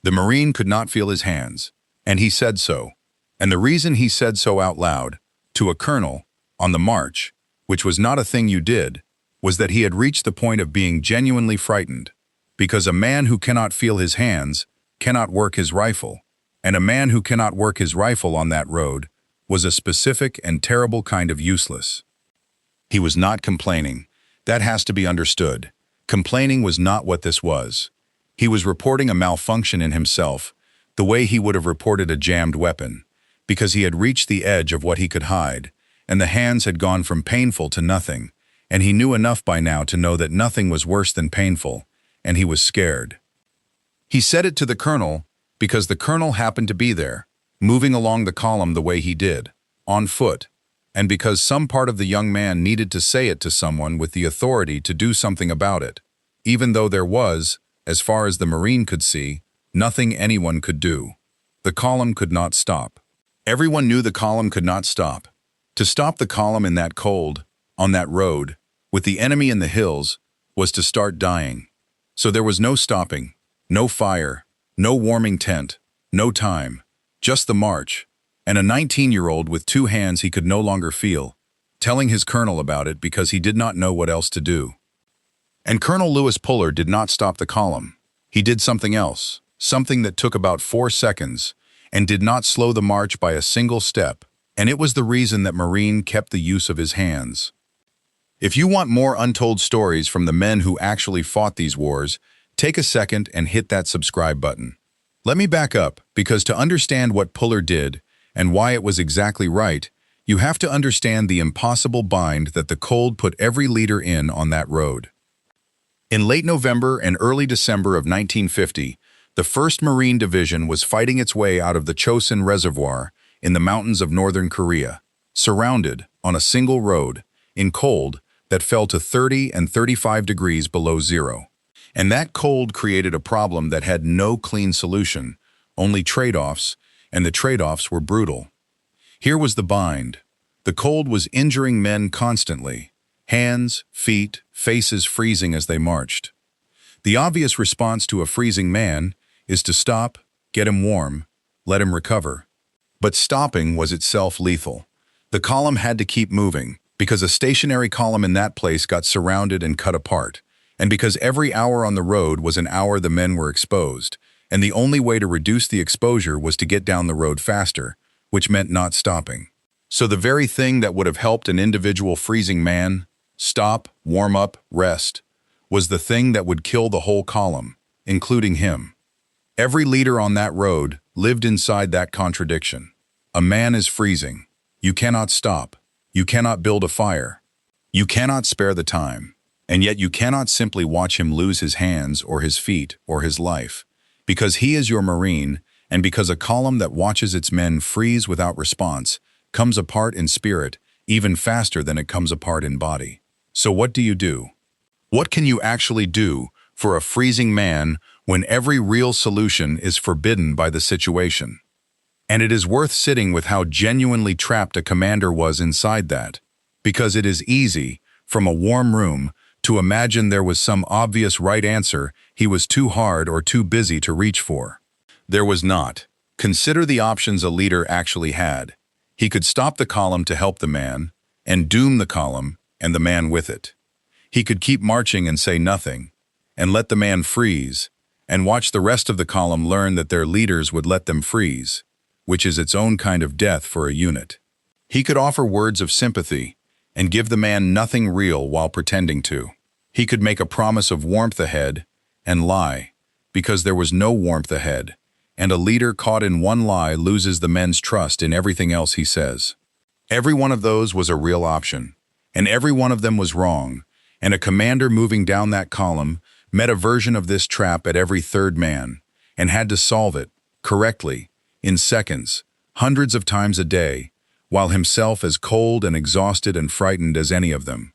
The Marine could not feel his hands, and he said so. And the reason he said so out loud, to a colonel, on the march, which was not a thing you did, was that he had reached the point of being genuinely frightened, because a man who cannot feel his hands cannot work his rifle, and a man who cannot work his rifle on that road was a specific and terrible kind of useless. He was not complaining. That has to be understood. Complaining was not what this was. He was reporting a malfunction in himself, the way he would have reported a jammed weapon, because he had reached the edge of what he could hide, and the hands had gone from painful to nothing, and he knew enough by now to know that nothing was worse than painful, and he was scared. He said it to the colonel because the colonel happened to be there, moving along the column the way he did, on foot, and because some part of the young man needed to say it to someone with the authority to do something about it, even though there was, as far as the Marine could see, nothing anyone could do. The column could not stop. Everyone knew the column could not stop. To stop the column in that cold, on that road, with the enemy in the hills, was to start dying. So there was no stopping, no fire, no warming tent, no time, just the march, and a 19-year-old with two hands he could no longer feel, telling his colonel about it because he did not know what else to do. And Colonel Lewis Puller did not stop the column. He did something else, something that took about 4 seconds, and did not slow the march by a single step, and it was the reason that Marine kept the use of his hands. If you want more untold stories from the men who actually fought these wars, take a second and hit that subscribe button. Let me back up, because to understand what Puller did and why it was exactly right, you have to understand the impossible bind that the cold put every leader in on that road. In late November and early December of 1950, the 1st Marine Division was fighting its way out of the Chosin Reservoir in the mountains of northern Korea, surrounded, on a single road, in cold that fell to 30 and 35 degrees below zero. And that cold created a problem that had no clean solution, only trade-offs, and the trade-offs were brutal. Here was the bind. The cold was injuring men constantly, hands, feet, faces freezing as they marched. The obvious response to a freezing man is to stop, get him warm, let him recover. But stopping was itself lethal. The column had to keep moving, because a stationary column in that place got surrounded and cut apart, and because every hour on the road was an hour the men were exposed, and the only way to reduce the exposure was to get down the road faster, which meant not stopping. So the very thing that would have helped an individual freezing man, stop, warm up, rest, was the thing that would kill the whole column, including him. Every leader on that road lived inside that contradiction. A man is freezing. You cannot stop. You cannot build a fire. You cannot spare the time. And yet you cannot simply watch him lose his hands or his feet or his life, because he is your Marine, and because a column that watches its men freeze without response comes apart in spirit even faster than it comes apart in body. So what do you do? What can you actually do for a freezing man when every real solution is forbidden by the situation? And it is worth sitting with how genuinely trapped a commander was inside that, because it is easy, from a warm room, to imagine there was some obvious right answer he was too hard or too busy to reach for. There was not. Consider the options a leader actually had. He could stop the column to help the man, and doom the column, and the man with it. He could keep marching and say nothing, and let the man freeze, and watch the rest of the column learn that their leaders would let them freeze, which is its own kind of death for a unit. He could offer words of sympathy, and give the man nothing real while pretending to. He could make a promise of warmth ahead, and lie, because there was no warmth ahead, and a leader caught in one lie loses the men's trust in everything else he says. Every one of those was a real option, and every one of them was wrong, and a commander moving down that column met a version of this trap at every third man, and had to solve it, correctly, in seconds, hundreds of times a day, while himself as cold and exhausted and frightened as any of them.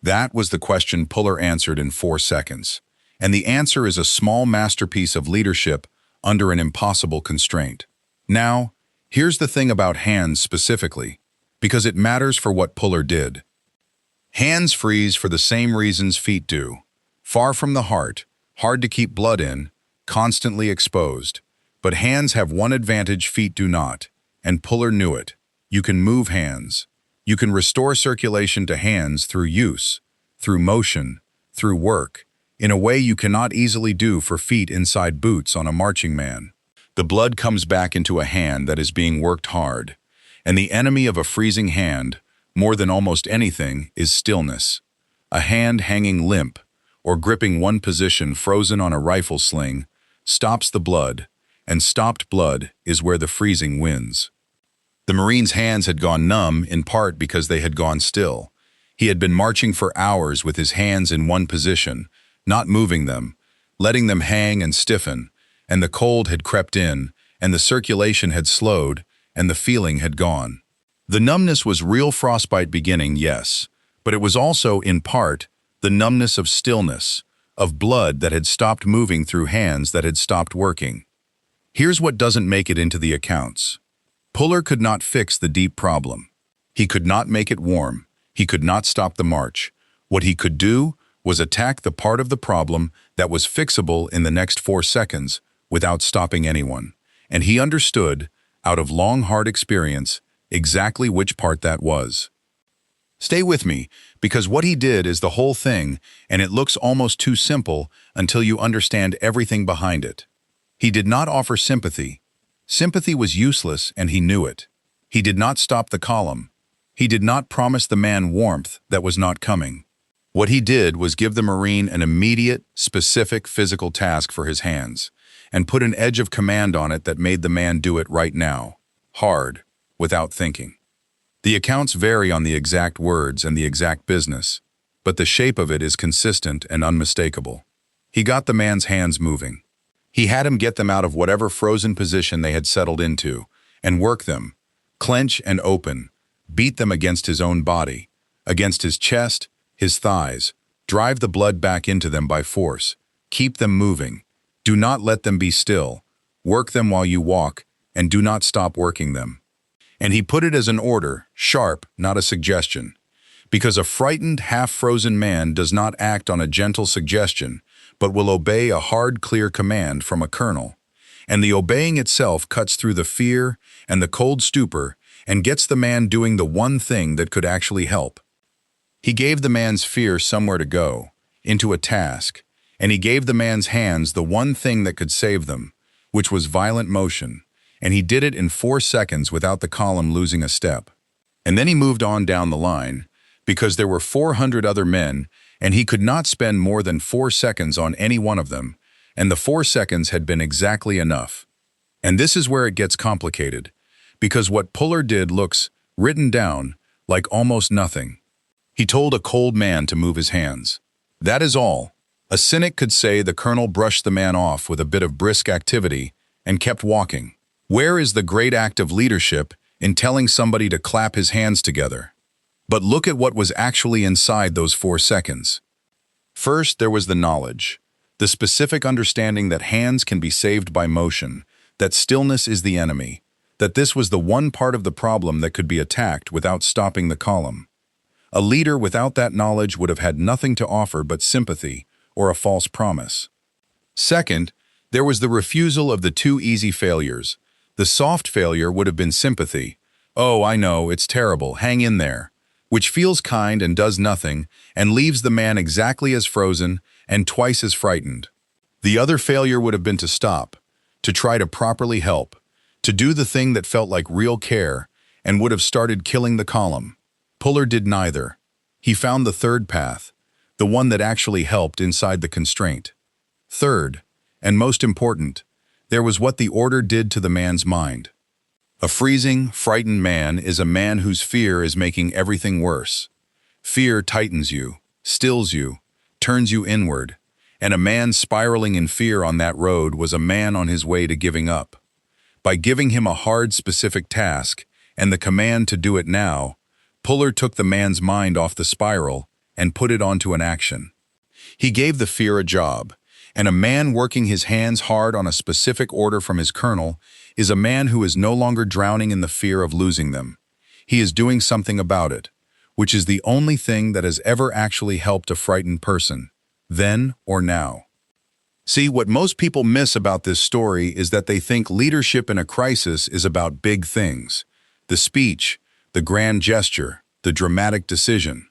That was the question Puller answered in 4 seconds, and the answer is a small masterpiece of leadership under an impossible constraint. Now, here's the thing about hands specifically, because it matters for what Puller did. Hands freeze for the same reasons feet do. Far from the heart, hard to keep blood in, constantly exposed. But hands have one advantage feet do not, and Puller knew it. You can move hands. You can restore circulation to hands through use, through motion, through work, in a way you cannot easily do for feet inside boots on a marching man. The blood comes back into a hand that is being worked hard, and the enemy of a freezing hand, more than almost anything, is stillness. A hand hanging limp, or gripping one position frozen on a rifle sling, stops the blood, and stopped blood is where the freezing wins. The Marine's hands had gone numb in part because they had gone still. He had been marching for hours with his hands in one position, not moving them, letting them hang and stiffen, and the cold had crept in, and the circulation had slowed, and the feeling had gone. The numbness was real frostbite beginning, yes, but it was also, in part, the numbness of stillness, of blood that had stopped moving through hands that had stopped working. Here's what doesn't make it into the accounts. Puller could not fix the deep problem. He could not make it warm. He could not stop the march. What he could do was attack the part of the problem that was fixable in the next 4 seconds without stopping anyone. And he understood, out of long, hard experience, exactly which part that was. Stay with me, because what he did is the whole thing, and it looks almost too simple until you understand everything behind it. He did not offer sympathy. Sympathy was useless, and he knew it. He did not stop the column. He did not promise the man warmth that was not coming. What he did was give the Marine an immediate, specific physical task for his hands, and put an edge of command on it that made the man do it right now, hard, without thinking. The accounts vary on the exact words and the exact business, but the shape of it is consistent and unmistakable. He got the man's hands moving. He had him get them out of whatever frozen position they had settled into, and work them, clench and open, beat them against his own body, against his chest, his thighs, drive the blood back into them by force, keep them moving, do not let them be still, work them while you walk, and do not stop working them. And he put it as an order, sharp, not a suggestion, because a frightened, half-frozen man does not act on a gentle suggestion, but will obey a hard, clear command from a colonel. And the obeying itself cuts through the fear and the cold stupor and gets the man doing the one thing that could actually help. He gave the man's fear somewhere to go, into a task, and he gave the man's hands the one thing that could save them, which was violent motion, and he did it in 4 seconds without the column losing a step. And then he moved on down the line, because there were 400 other men, and he could not spend more than 4 seconds on any one of them, and the 4 seconds had been exactly enough. And this is where it gets complicated, because what Puller did looks, written down, like almost nothing. He told a cold man to move his hands. That is all. A cynic could say the colonel brushed the man off with a bit of brisk activity and kept walking. Where is the great act of leadership in telling somebody to clap his hands together? But look at what was actually inside those 4 seconds. First, there was the knowledge, the specific understanding that hands can be saved by motion, that stillness is the enemy, that this was the one part of the problem that could be attacked without stopping the column. A leader without that knowledge would have had nothing to offer but sympathy or a false promise. Second, there was the refusal of the 2 easy failures. The soft failure would have been sympathy. Oh, I know, it's terrible, hang in there. Which feels kind and does nothing, and leaves the man exactly as frozen and twice as frightened. The other failure would have been to stop, to try to properly help, to do the thing that felt like real care, and would have started killing the column. Puller did neither. He found the third path, the one that actually helped inside the constraint. Third, and most important, there was what the order did to the man's mind. A freezing, frightened man is a man whose fear is making everything worse. Fear tightens you, stills you, turns you inward, and a man spiraling in fear on that road was a man on his way to giving up. By giving him a hard, specific task and the command to do it now, Puller took the man's mind off the spiral and put it onto an action. He gave the fear a job, and a man working his hands hard on a specific order from his colonel is a man who is no longer drowning in the fear of losing them. He is doing something about it, which is the only thing that has ever actually helped a frightened person, then or now. See, what most people miss about this story is that they think leadership in a crisis is about big things. The speech, the grand gesture, the dramatic decision.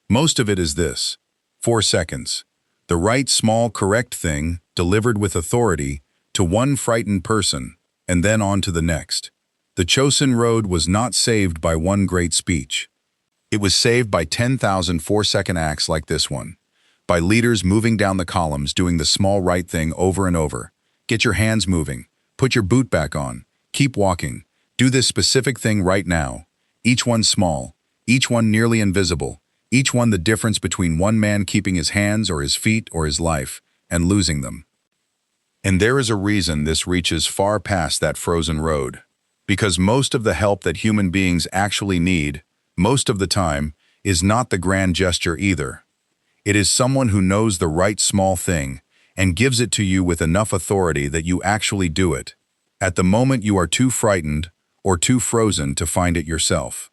Most of it is this: 4 seconds. The right small correct thing delivered with authority to one frightened person, and then on to the next. The Chosin Road was not saved by one great speech. It was saved by 10,000 4-second acts like this one. By leaders moving down the columns doing the small right thing over and over. Get your hands moving. Put your boot back on. Keep walking. Do this specific thing right now. Each one small. Each one nearly invisible. Each one the difference between one man keeping his hands or his feet or his life and losing them. And there is a reason this reaches far past that frozen road. Because most of the help that human beings actually need, most of the time, is not the grand gesture either. It is someone who knows the right small thing and gives it to you with enough authority that you actually do it, at the moment you are too frightened or too frozen to find it yourself.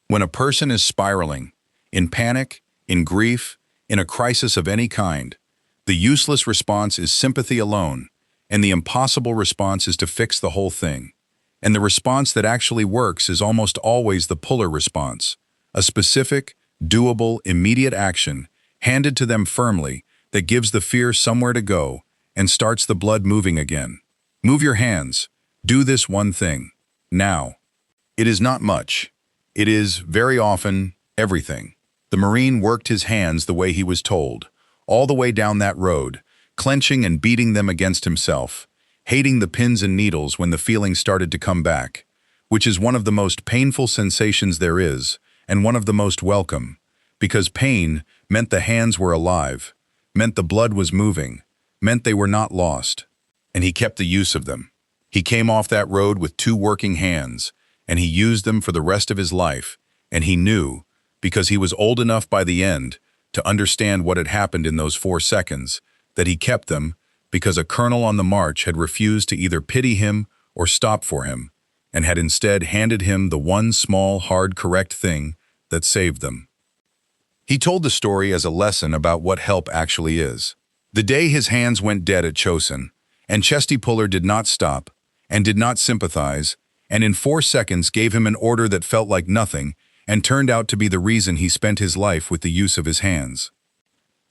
When a person is spiraling, in panic, in grief, in a crisis of any kind, the useless response is sympathy alone, and the impossible response is to fix the whole thing. And the response that actually works is almost always the puller response, a specific, doable, immediate action handed to them firmly that gives the fear somewhere to go and starts the blood moving again. Move your hands. Do this one thing. Now. It is not much. It is, very often, everything. The Marine worked his hands the way he was told, all the way down that road, clenching and beating them against himself, hating the pins and needles when the feeling started to come back, which is one of the most painful sensations there is, and one of the most welcome, because pain meant the hands were alive, meant the blood was moving, meant they were not lost. And he kept the use of them. He came off that road with 2 working hands, and he used them for the rest of his life, and he knew, because he was old enough by the end to understand what had happened in those 4 seconds, that he kept them because a colonel on the march had refused to either pity him or stop for him, and had instead handed him the one small, hard, correct thing that saved them. He told the story as a lesson about what help actually is. The day his hands went dead at Chosin, and Chesty Puller did not stop, and did not sympathize, and in 4 seconds gave him an order that felt like nothing, and turned out to be the reason he spent his life with the use of his hands.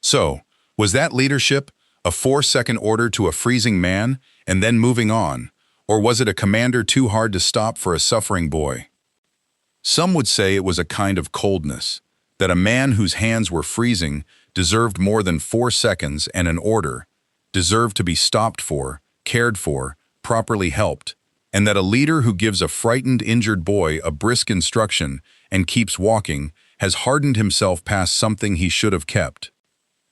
So, was that leadership, a 4-second order to a freezing man, and then moving on, or was it a commander too hard to stop for a suffering boy? Some would say it was a kind of coldness, that a man whose hands were freezing deserved more than 4 seconds and an order, deserved to be stopped for, cared for, properly helped, and that a leader who gives a frightened, injured boy a brisk instruction and keeps walking has hardened himself past something he should have kept.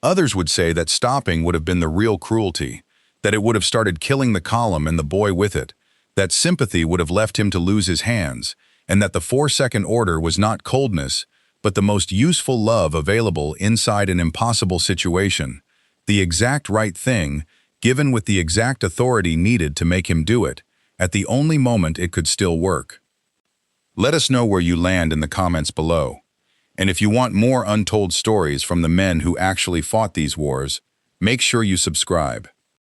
Others would say that stopping would have been the real cruelty, that it would have started killing the column and the boy with it, that sympathy would have left him to lose his hands, and that the 4-second order was not coldness, but the most useful love available inside an impossible situation, the exact right thing, given with the exact authority needed to make him do it, at the only moment it could still work. Let us know where you land in the comments below. And if you want more untold stories from the men who actually fought these wars, make sure you subscribe.